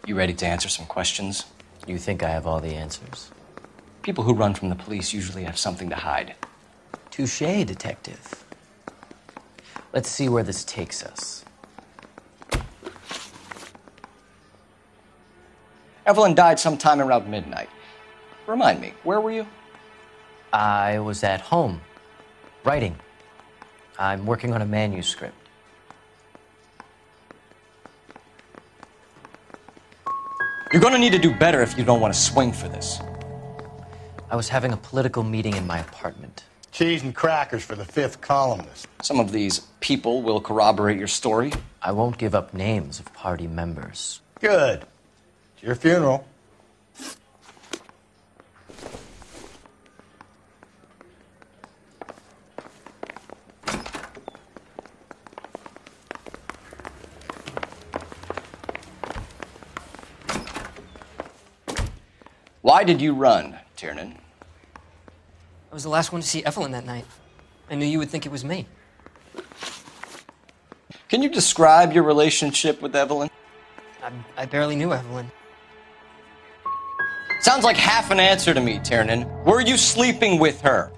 You ready to answer some questions? You think I have all the answers? People who run from the police usually have something to hide. Touché, detective. Let's see where this takes us. Evelyn died sometime around midnight. Remind me, where were you? I was at home, writing. I'm working on a manuscript. You're gonna need to do better if you don't want to swing for this. I was having a political meeting in my apartment. Cheese and crackers for the fifth columnist. Some of these people will corroborate your story. I won't give up names of party members. Good. It's your funeral. Why did you run, Tiernan? I was the last one to see Evelyn that night. I knew you would think it was me. Can you describe your relationship with Evelyn? I barely knew Evelyn. Sounds like half an answer to me, Tiernan. Were you sleeping with her?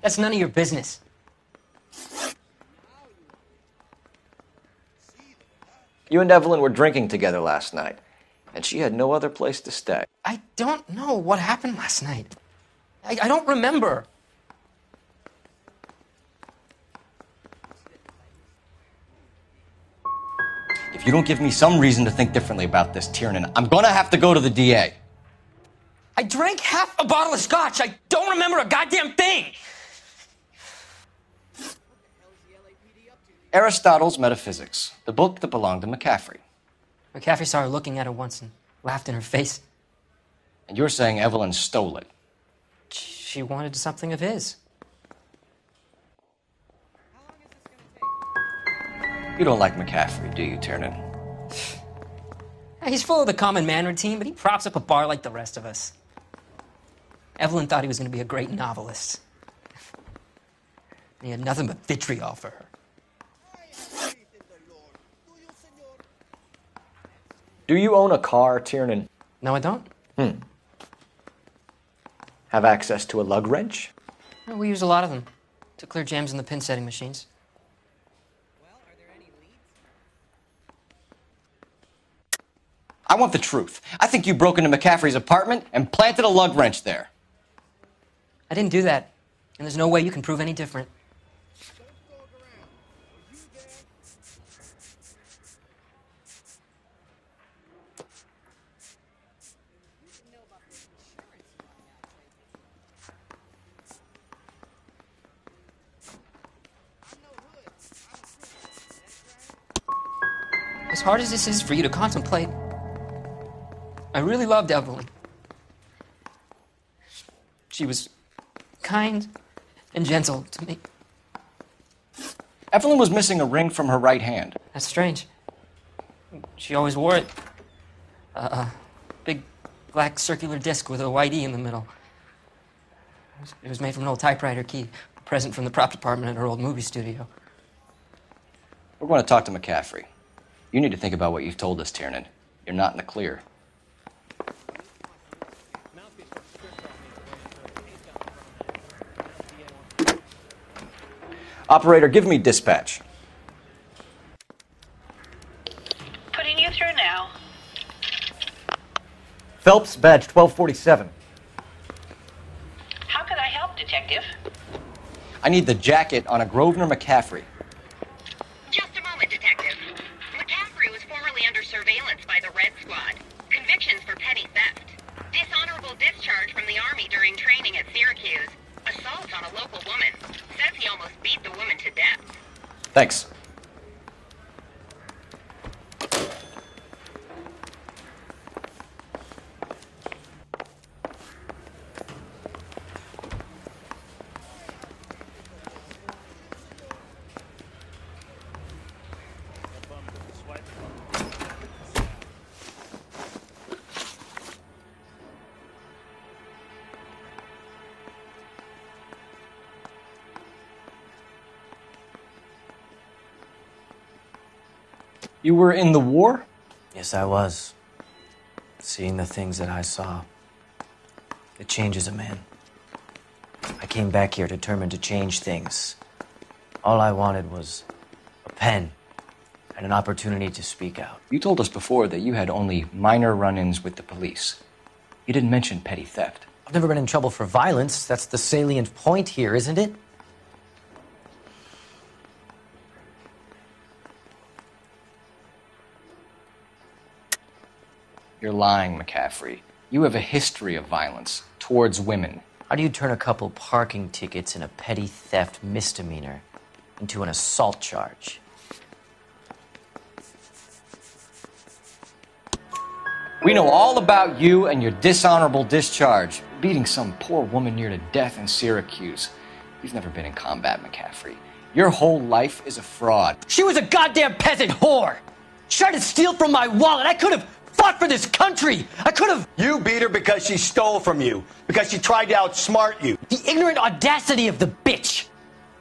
That's none of your business. You and Evelyn were drinking together last night, and she had no other place to stay. I don't know what happened last night. I don't remember. If you don't give me some reason to think differently about this, Tiernan, I'm gonna have to go to the DA. I drank half a bottle of scotch. I don't remember a goddamn thing. Aristotle's Metaphysics, the book that belonged to McCaffrey. McCaffrey saw her looking at her once and laughed in her face. And you're saying Evelyn stole it. She wanted something of his. You don't like McCaffrey, do you, Tiernan? He's full of the common man routine, but he props up a bar like the rest of us. Evelyn thought he was going to be a great novelist. And he had nothing but vitriol for her. Do you own a car, Tiernan? No, I don't. Have access to a lug wrench? No, we use a lot of them to clear jams in the pin setting machines. I want the truth. I think you broke into McCaffrey's apartment and planted a lug wrench there. I didn't do that, and there's no way you can prove any different. As hard as this is for you to contemplate, I really loved Evelyn. She was kind and gentle to me. Evelyn was missing a ring from her right hand. That's strange. She always wore it. A big black circular disc with a white E in the middle. It was made from an old typewriter key, a present from the prop department at her old movie studio. We're going to talk to McCaffrey. You need to think about what you've told us, Tiernan. You're not in the clear. Operator, give me dispatch. Putting you through now. Phelps, badge 1247. How could I help, Detective? I need the jacket on a Grosvenor McCaffrey. Just a moment, Detective. McCaffrey was formerly under surveillance by the Red Squad. Convictions for petty theft. Dishonorable discharge from the Army during training at Syracuse. Assault on a local woman. Says he almost beat the woman to death. Thanks. You were in the war? Yes, I was. Seeing the things that I saw, it changes a man. I came back here determined to change things. All I wanted was a pen and an opportunity to speak out. You told us before that you had only minor run-ins with the police. You didn't mention petty theft. I've never been in trouble for violence. That's the salient point here, isn't it? You're lying, McCaffrey. You have a history of violence towards women. How do you turn a couple parking tickets and a petty theft misdemeanor into an assault charge? We know all about you and your dishonorable discharge, beating some poor woman near to death in Syracuse. You've never been in combat, McCaffrey. Your whole life is a fraud. She was a goddamn peasant whore! She tried to steal from my wallet. I could have fought for this country. I could have... You beat her because she stole from you. Because she tried to outsmart you. The ignorant audacity of the bitch.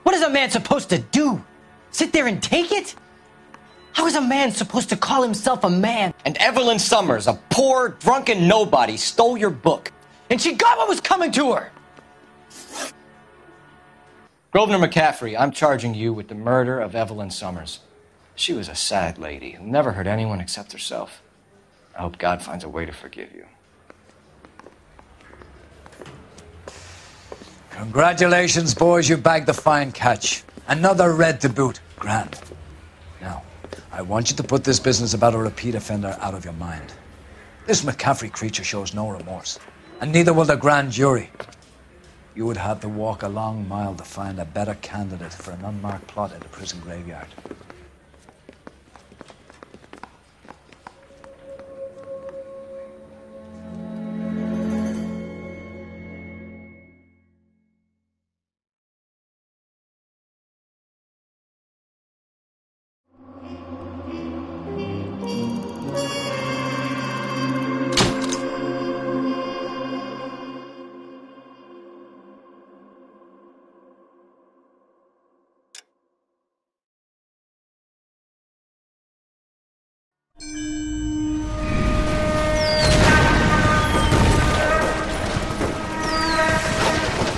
What is a man supposed to do? Sit there and take it? How is a man supposed to call himself a man? And Evelyn Summers, a poor, drunken nobody, stole your book. And she got what was coming to her. Grosvenor McCaffrey, I'm charging you with the murder of Evelyn Summers. She was a sad lady who never hurt anyone except herself. I hope God finds a way to forgive you. Congratulations, boys. You bagged the fine catch. Another red to boot. Grand. Now, I want you to put this business about a repeat offender out of your mind. This McCaffrey creature shows no remorse, and neither will the grand jury. You would have to walk a long mile to find a better candidate for an unmarked plot in the prison graveyard.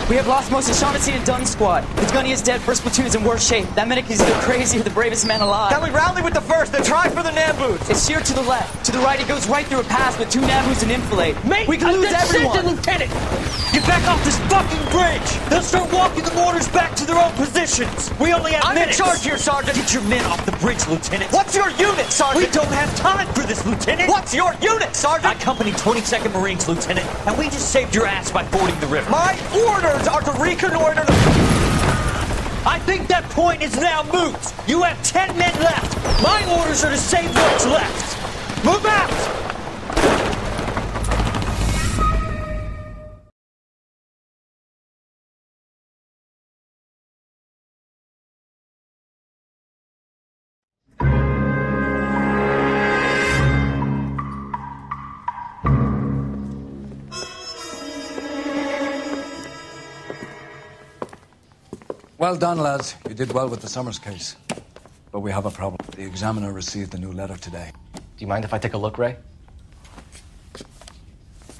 We have lost most of Shaughnessy and Dunn's squad. The gunny is dead, first platoon is in worse shape. That medic is either crazy or the bravest man alive. Then we rally with the first, then try for the Nambus. It's sheer to the left. To the right, it goes right through a pass with 2 Nambus and enfilade. Mate, we can lose everyone. Lieutenant, get back off this fucking bridge. They'll start walking the mortars back to their own positions. We only have minutes. I'm in charge here, Sergeant. Get your men off the bridge, Lieutenant. What's your unit, Sergeant? We don't have time for this, Lieutenant. What's your unit, Sergeant? My company, 22nd Marines, Lieutenant, and we just saved your ass by fording the river. My orders are to reconnoiter the... I think that point is now moot. You have 10 men left. My orders are to save what's left. Move out! Well done, lads. You did well with the Summers case. But we have a problem. The examiner received a new letter today. Do you mind if I take a look, Ray?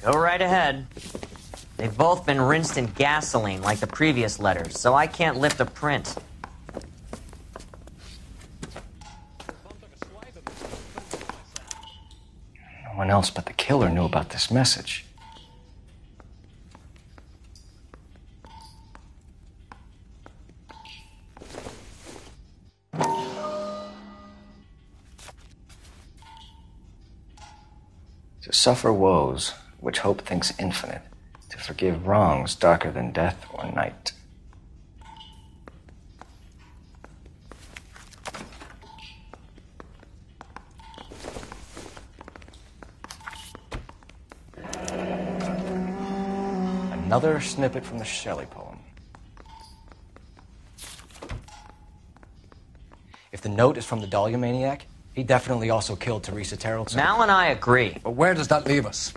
Go right ahead. They've both been rinsed in gasoline like the previous letters, so I can't lift a print. No one else but the killer knew about this message. To suffer woes which hope thinks infinite, to forgive wrongs darker than death or night. Another snippet from the Shelley poem. If the note is from the Dahlia maniac, he definitely also killed Teresa Terrellson. Mal and I agree. But where does that leave us?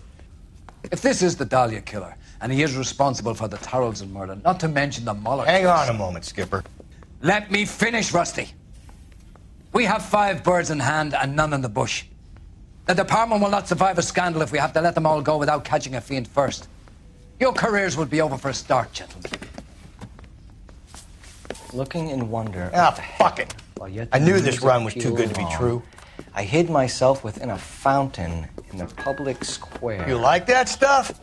If this is the Dahlia killer, and he is responsible for the Terrellson murder, not to mention the Muller Hang case... on a moment, Skipper. Let me finish, Rusty. We have 5 birds in hand and none in the bush. The department will not survive a scandal if we have to let them all go without catching a fiend first. Your careers will be over for a start, gentlemen. Looking in wonder. Ah, fuck it. I knew this run was too good to be true. I hid myself within a fountain in the public square. You like that stuff?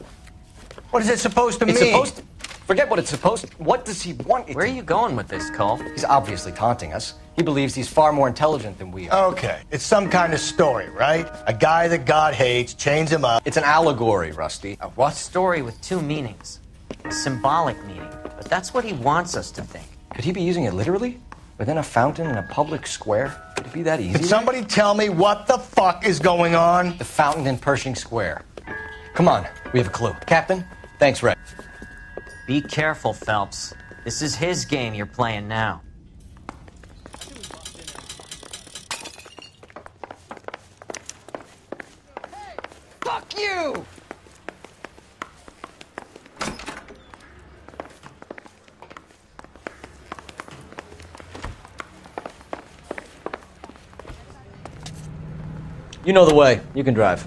What is it supposed to mean? It's supposed to... Forget what it's supposed to... What does he want it Where are you going with this, Cole? He's obviously taunting us. He believes he's far more intelligent than we are. Okay, it's some kind of story, right? A guy that God hates, chains him up. It's an allegory, Rusty. A what? Story with two meanings. A symbolic meaning. But that's what he wants us to think. Could he be using it literally? Within a fountain in a public square? Could it be that easy? Can somebody tell me what the fuck is going on? The fountain in Pershing Square. Come on, we have a clue. Captain, thanks, Red. Be careful, Phelps. This is his game you're playing now. Fuck you! You know the way. You can drive.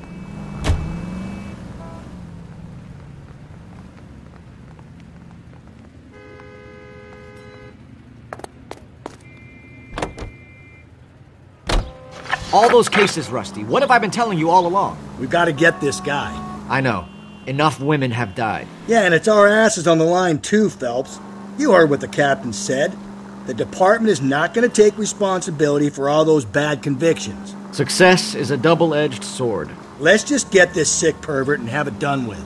All those cases, Rusty. What have I been telling you all along? We've got to get this guy. I know. Enough women have died. Yeah, and it's our asses on the line too, Phelps. You heard what the captain said. The department is not going to take responsibility for all those bad convictions. Success is a double-edged sword. Let's just get this sick pervert and have it done with.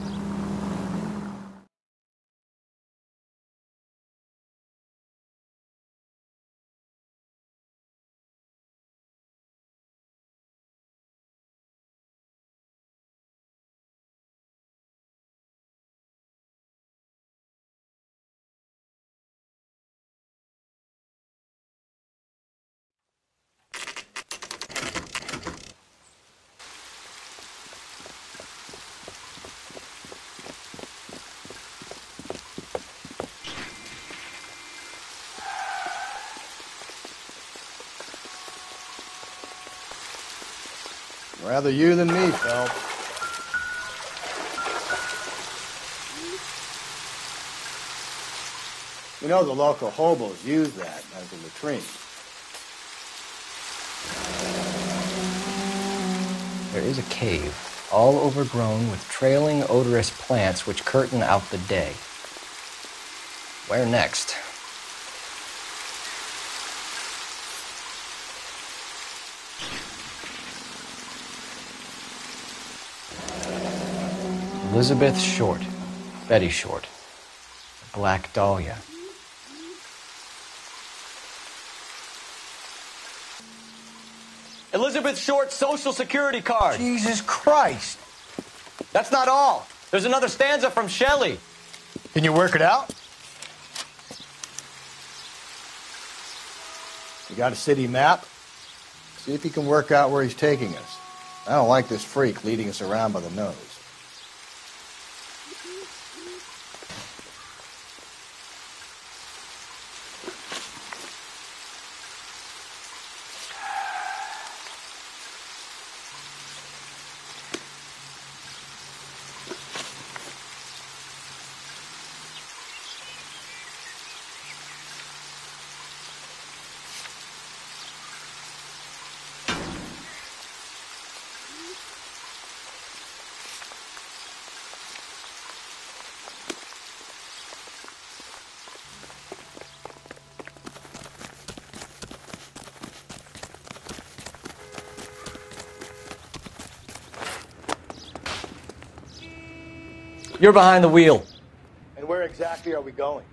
Rather you than me, Phelps. You know the local hobos use that as a latrine. There is a cave, all overgrown with trailing, odorous plants which curtain out the day. Where next? Elizabeth Short, Betty Short, Black Dahlia. Elizabeth Short's Social Security card. Jesus Christ! That's not all. There's another stanza from Shelley. Can you work it out? You got a city map? See if you can work out where he's taking us. I don't like this freak leading us around by the nose. You're behind the wheel. And where exactly are we going?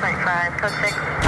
3.5, code 6.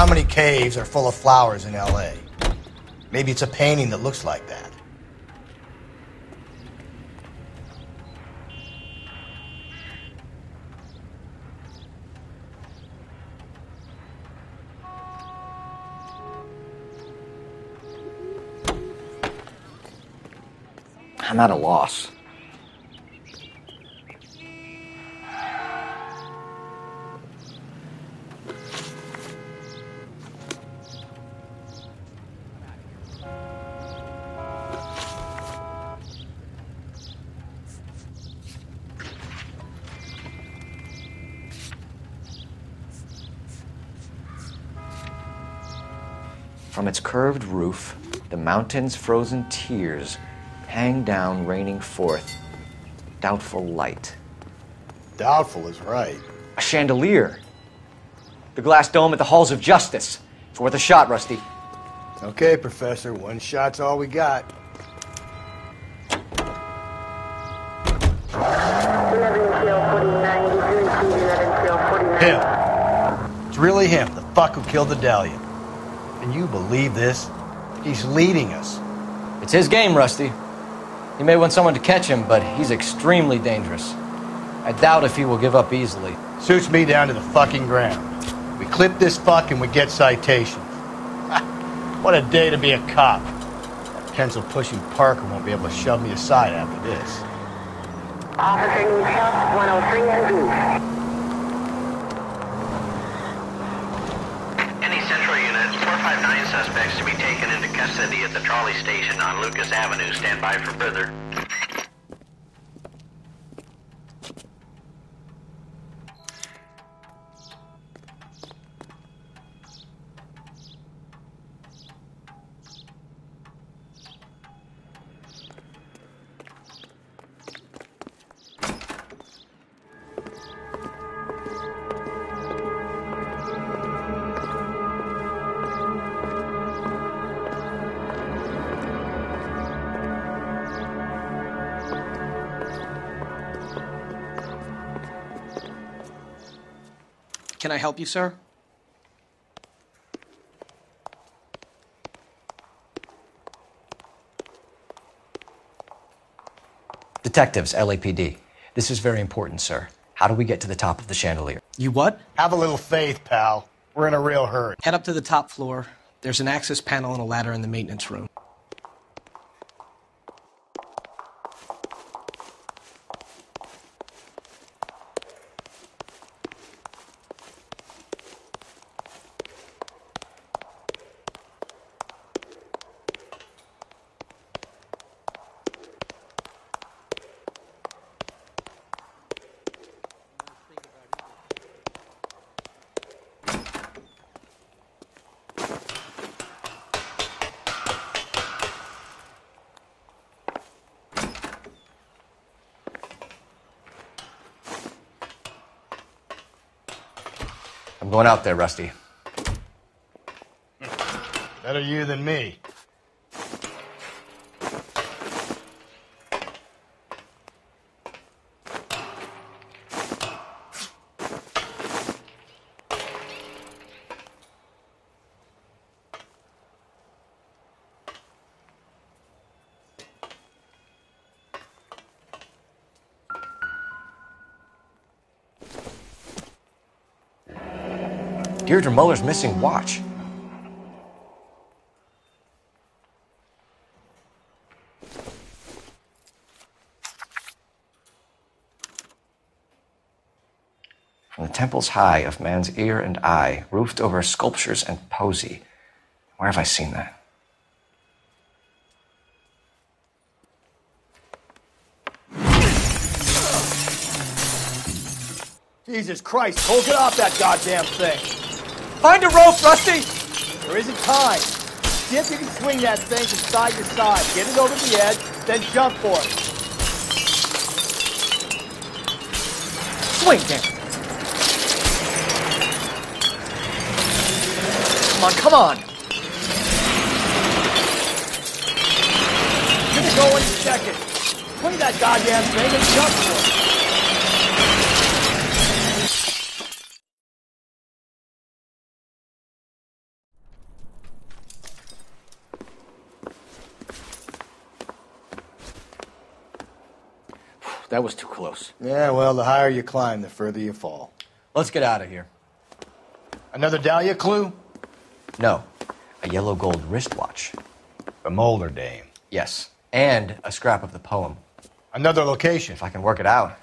How many caves are full of flowers in L.A.? Maybe it's a painting that looks like that. I'm at a loss. From its curved roof, the mountain's frozen tears hang down, raining forth doubtful light. Doubtful is right. A chandelier. The glass dome at the Halls of Justice. It's worth a shot, Rusty. Okay, Professor, one shot's all we got. Him. It's really him, the fuck who killed the Dahlia. Can you believe this? He's leading us. It's his game, Rusty. He may want someone to catch him, but he's extremely dangerous. I doubt if he will give up easily. Suits me down to the fucking ground. We clip this fuck and we get citations. What a day to be a cop. That pencil-pushing Parker won't be able to shove me aside after this. Officer needs help, 103 and B. Any central unit, 459 suspects to be taken into custody at the trolley station on Lucas Avenue. Stand by for further. Can I help you, sir? Detectives, LAPD. This is very important, sir. How do we get to the top of the chandelier? You what? Have a little faith, pal. We're in a real hurry. Head up to the top floor. There's an access panel and a ladder in the maintenance room. I'm going out there, Rusty. Better you than me. Deirdre Muller's missing watch. From the temples high of man's ear and eye, roofed over sculptures and poesy. Where have I seen that? Jesus Christ, Cole, get off that goddamn thing. Find a rope, Rusty! There isn't time. See if you can swing that thing from side to side. Get it over the edge, then jump for it. Swing, damn it. Come on. Gonna go in a second. Swing that goddamn thing and jump for it. That was too close. Yeah, well, the higher you climb, the further you fall. Let's get out of here. Another Dahlia clue? No, a yellow gold wristwatch. A Molder dame. Yes, and a scrap of the poem. Another location. If I can work it out.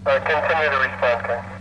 Continue to respond, Ken.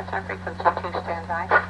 Yes, our frequency 2 stands by.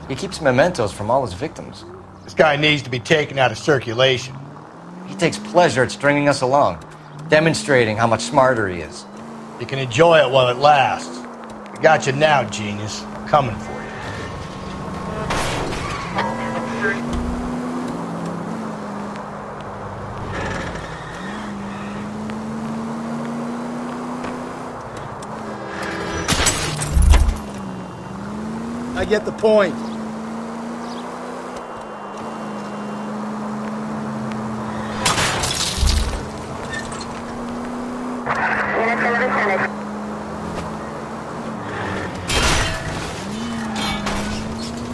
He keeps mementos from all his victims. This guy needs to be taken out of circulation. He takes pleasure at stringing us along, demonstrating how much smarter he is. You can enjoy it while it lasts. We got you now, genius. Coming for you. I get the point.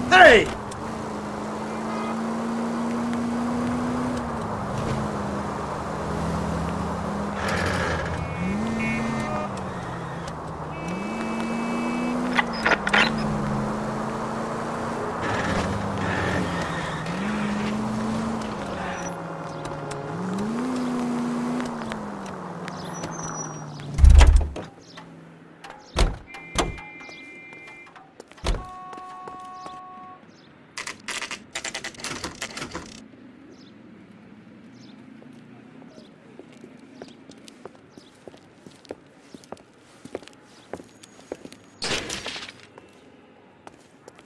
Hey!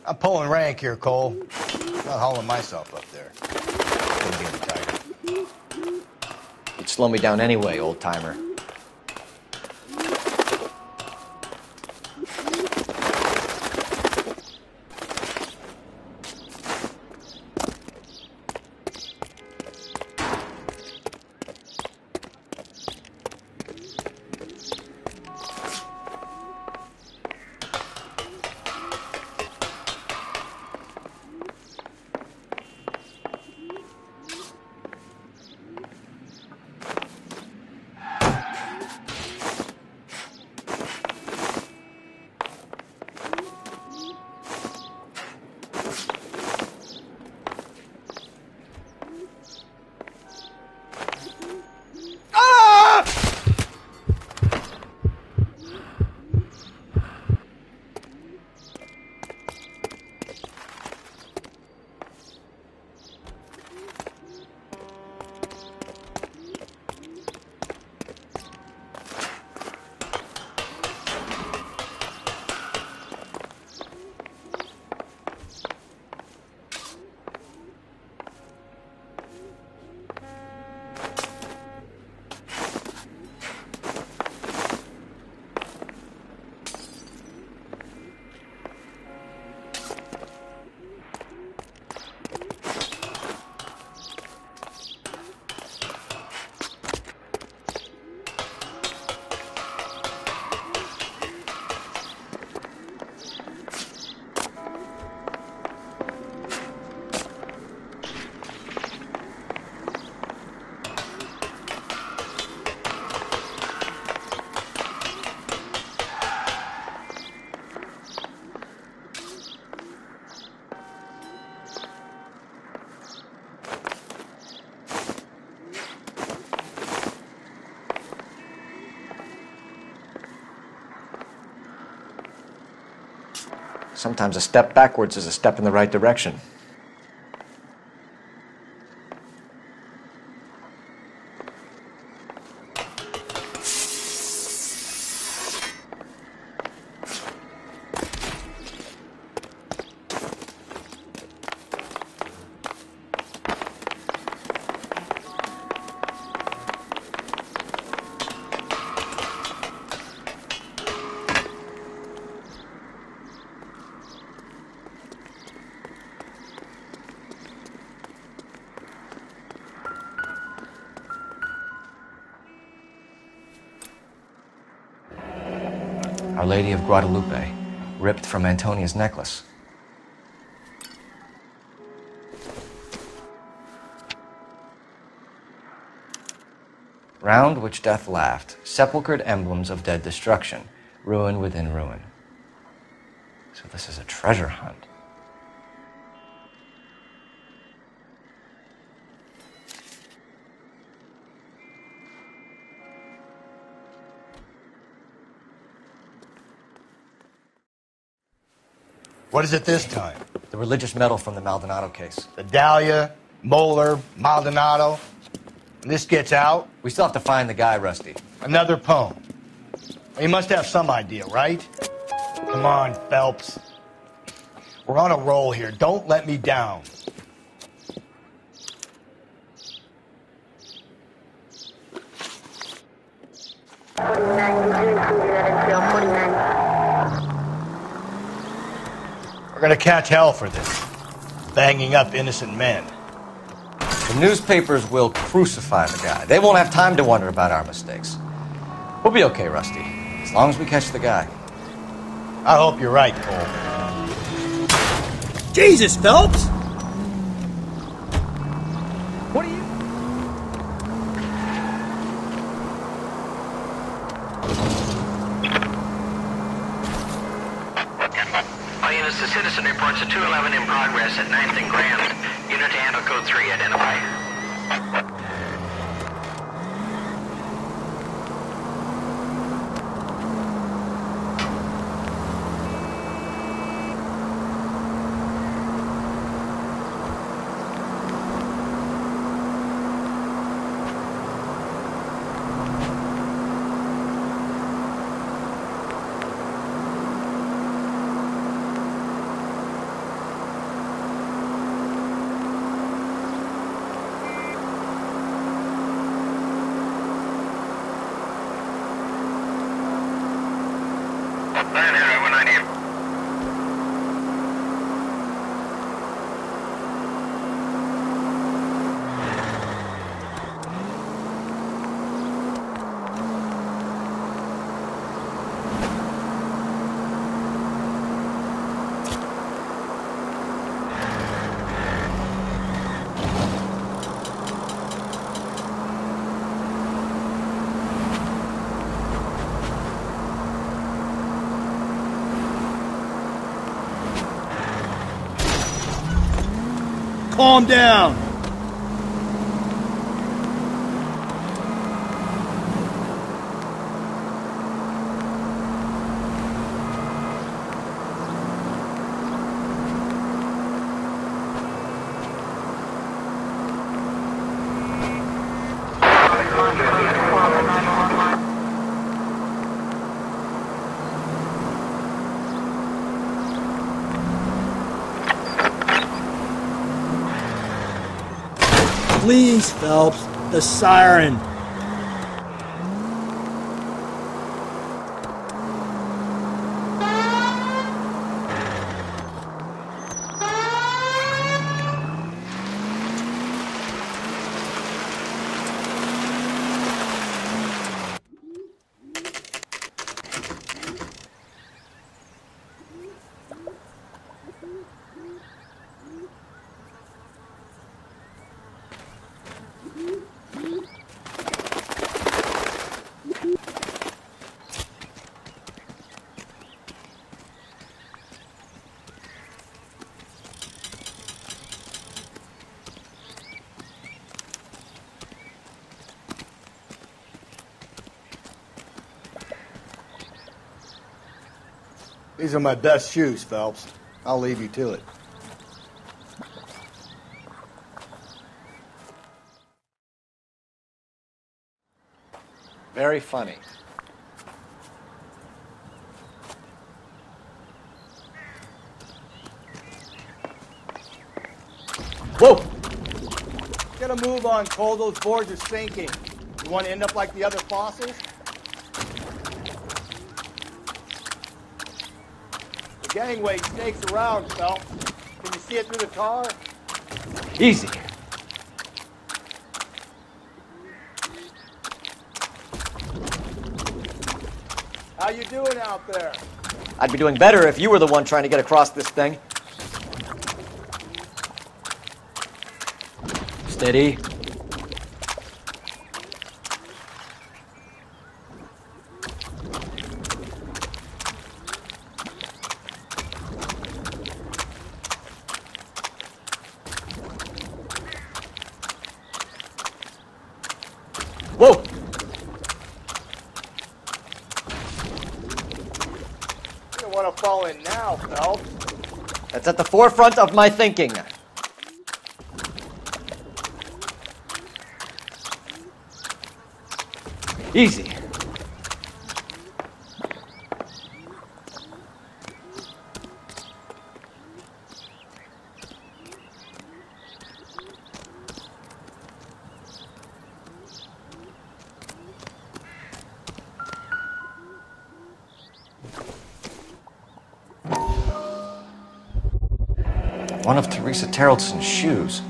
I'm pulling rank here, Cole. Not hauling myself up there. Couldn't get the tiger. You'd slow me down anyway, old-timer. Sometimes a step backwards is a step in the right direction. Our Lady of Guadalupe, ripped from Antonia's necklace. Round which death laughed, sepulchred emblems of dead destruction, ruin within ruin. So this is a treasure hunt. What is it this time? The religious medal from the Maldonado case. The Dahlia, Moeller, Maldonado. When this gets out... We still have to find the guy, Rusty. Another poem. Well, you must have some idea, right? Come on, Phelps. We're on a roll here. Don't let me down. We're gonna catch hell for this. Banging up innocent men. The newspapers will crucify the guy. They won't have time to wonder about our mistakes. We'll be okay, Rusty, as long as we catch the guy. I hope you're right, Cole. Jesus, Phelps! What are you... All units, the citizen reports a 211 in progress at 9th and Grand. Unit to handle code 3, identify. Calm down. Please, Phelps. The siren. These are my best shoes, Phelps. I'll leave you to it. Very funny. Whoa! Get a move on, Cole. Those boards are sinking. You want to end up like the other fossils? The gangway snakes around, Phelps. Can you see it through the tar? Easy. How you doing out there? I'd be doing better if you were the one trying to get across this thing. Steady. Whoa! You don't want to fall in now, Phelps. That's at the forefront of my thinking. Easy. One of Teresa Terrelson's shoes.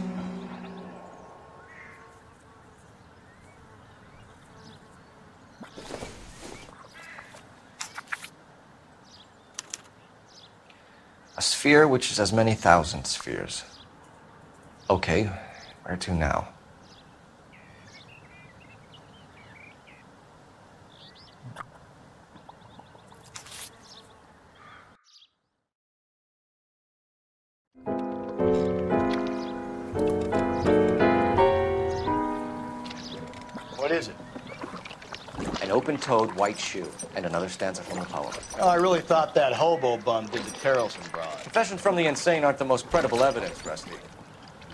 A sphere which is as many thousand spheres. Okay, where to now? What is it? An open-toed white shoe, and another stanza from the poem. Oh, I really thought that hobo bum did the Terrelson broad. Confessions from the insane aren't the most credible evidence, Rusty.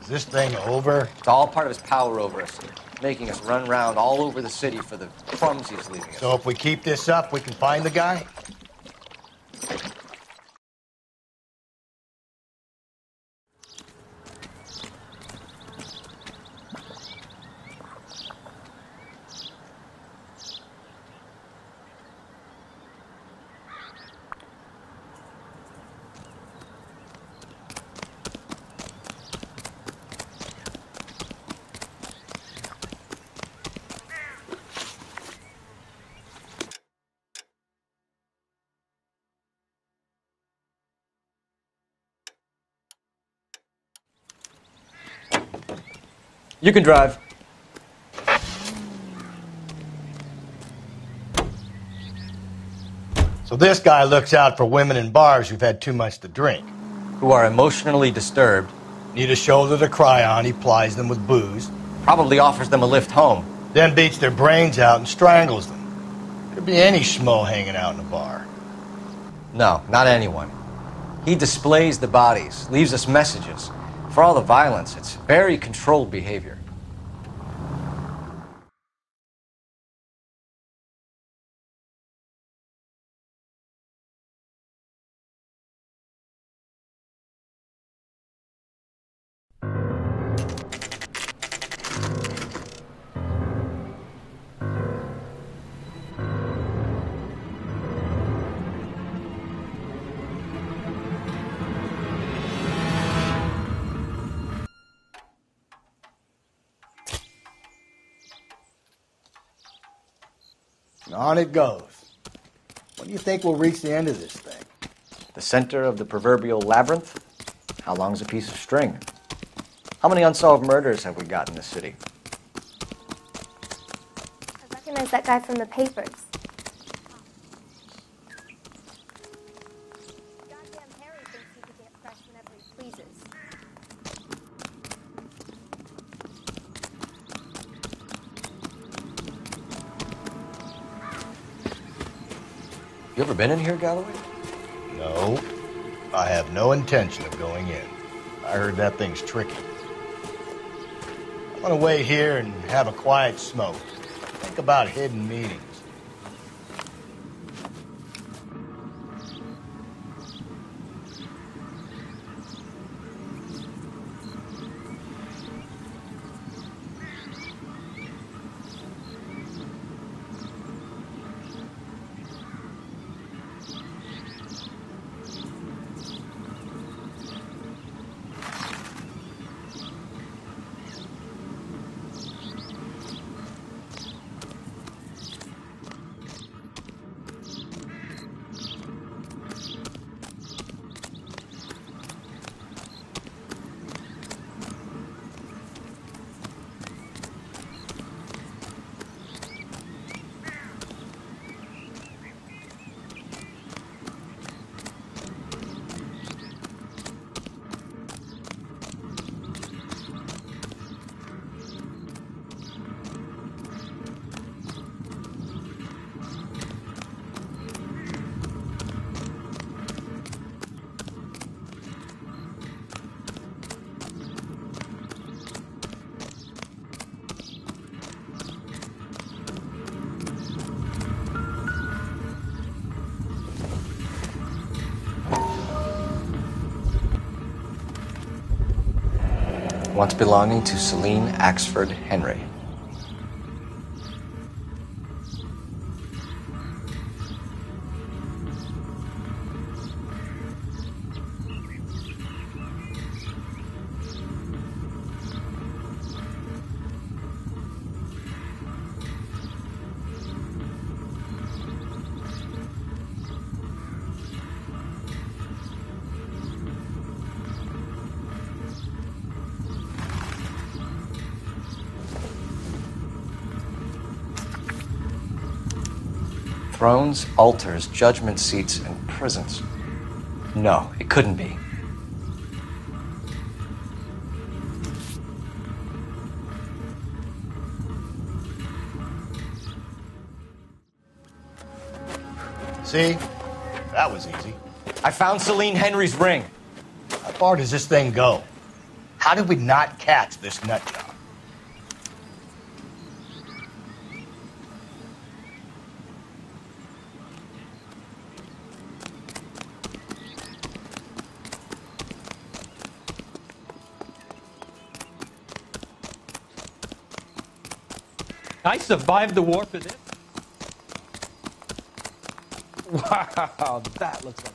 Is this thing over? It's all part of his power over us, making us run round all over the city for the crumbs he's leaving us. So if we keep this up, we can find the guy? You can drive. So this guy looks out for women in bars who've had too much to drink. Who are emotionally disturbed. Need a shoulder to cry on, he plies them with booze. Probably offers them a lift home. Then beats their brains out and strangles them. Could be any schmo hanging out in a bar. No, not anyone. He displays the bodies, leaves us messages. For all the violence, it's very controlled behavior. And on it goes. When do you think we'll reach the end of this thing? The center of the proverbial labyrinth? How long's a piece of string? How many unsolved murders have we got in this city? I recognize that guy from the papers. Goddamn Harry thinks he can get fresh whenever he pleases. You ever been in here, Galloway? No. I have no intention of going in. I heard that thing's tricky. I'm gonna wait here and have a quiet smoke. Think about hidden meetings. once belonging to Celine Axford Henry. Thrones, altars, judgment seats, and prisons. No, it couldn't be. See? That was easy. I found Celine Henry's ring. How far does this thing go? How did we not catch this nut job? I survived the war for this. Wow, that looks like...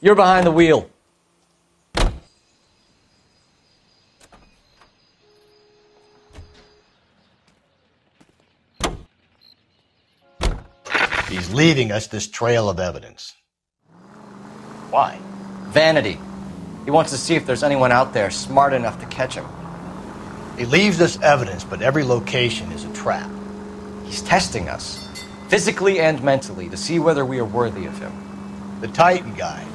You're behind the wheel. He's leaving us this trail of evidence. Why? Vanity. He wants to see if there's anyone out there smart enough to catch him. He leaves us evidence, but every location is a trap. He's testing us, physically and mentally, to see whether we are worthy of him. The Titan guy,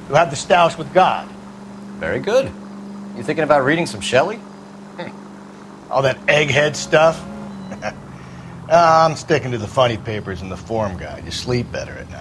who had the stoush with God. Very good. You thinking about reading some Shelley? All that egghead stuff? I'm sticking to the funny papers and the form guide. You sleep better at night.